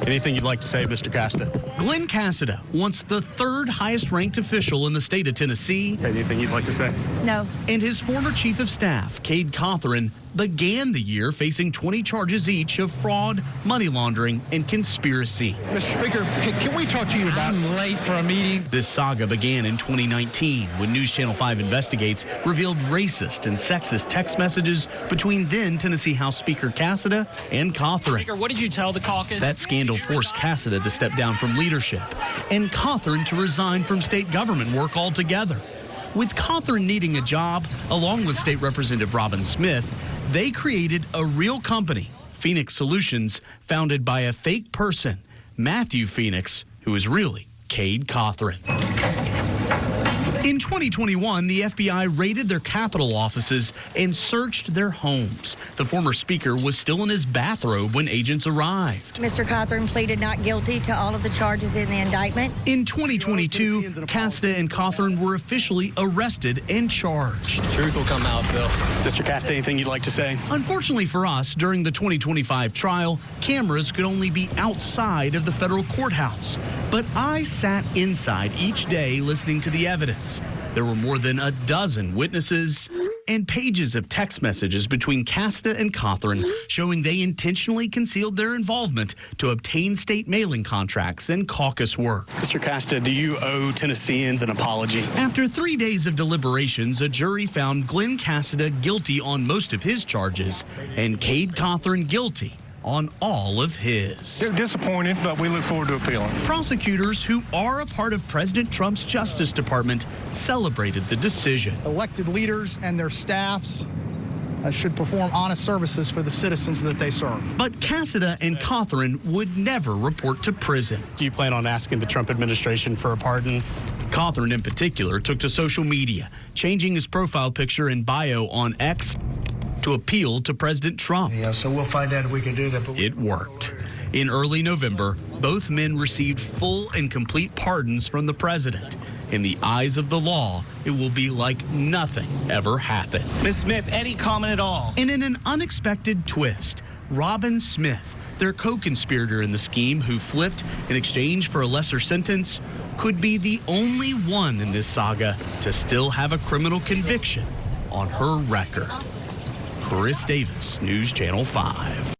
Anything you'd like to say, Mr. Casada? Glen Casada, once the third highest ranked official in the state of Tennessee. Anything you'd like to say? No. And his former chief of staff, Cade Cothren, began the year facing 20 charges each of fraud, money laundering, and conspiracy. Mr. Speaker, can we talk to you about... I'm late for a meeting. This saga began in 2019 when News Channel 5 Investigates revealed racist and sexist text messages between then Tennessee House Speaker Casada and Cothren. Speaker, what did you tell the caucus? That scandal forced Casada to step down from leadership and Cothren to resign from state government work altogether. With Cothren needing a job, along with State Representative Robin Smith, they created a real company, Phoenix Solutions, founded by a fake person, Matthew Phoenix, who is really Cade Cothren. In 2021, the FBI raided their Capitol offices and searched their homes. The former speaker was still in his bathrobe when agents arrived. Mr. Cothren pleaded not guilty to all of the charges in the indictment. In 2022, Casada and Cothren were officially arrested and charged. Truth will come out, Bill. Mr. Casada, anything you'd like to say? Unfortunately for us, during the 2025 trial, cameras could only be outside of the federal courthouse. But I sat inside each day listening to the evidence. There were more than a dozen witnesses and pages of text messages between Casada and Cothren showing they intentionally concealed their involvement to obtain state mailing contracts and caucus work. Mr. Casada, do you owe Tennesseans an apology? After 3 days of deliberations, a jury found Glen Casada guilty on most of his charges and Cade Cothren guilty on all of his. They're disappointed, but we look forward to appealing. Prosecutors who are a part of President Trump's Justice Department celebrated the decision. Elected leaders and their staffs should perform honest services for the citizens that they serve. But Casada and Cothren would never report to prison. Do you plan on asking the Trump administration for a pardon? Cothren in particular took to social media, changing his profile picture and bio on X to appeal to President Trump. Yeah, so we'll find out if we can do that. It worked. In early November, both men received full and complete pardons from the president. In the eyes of the law, it will be like nothing ever happened. Ms. Smith, any comment at all? And in an unexpected twist, Robin Smith, their co-conspirator in the scheme who flipped in exchange for a lesser sentence, could be the only one in this saga to still have a criminal conviction on her record. Chris Davis, News Channel 5.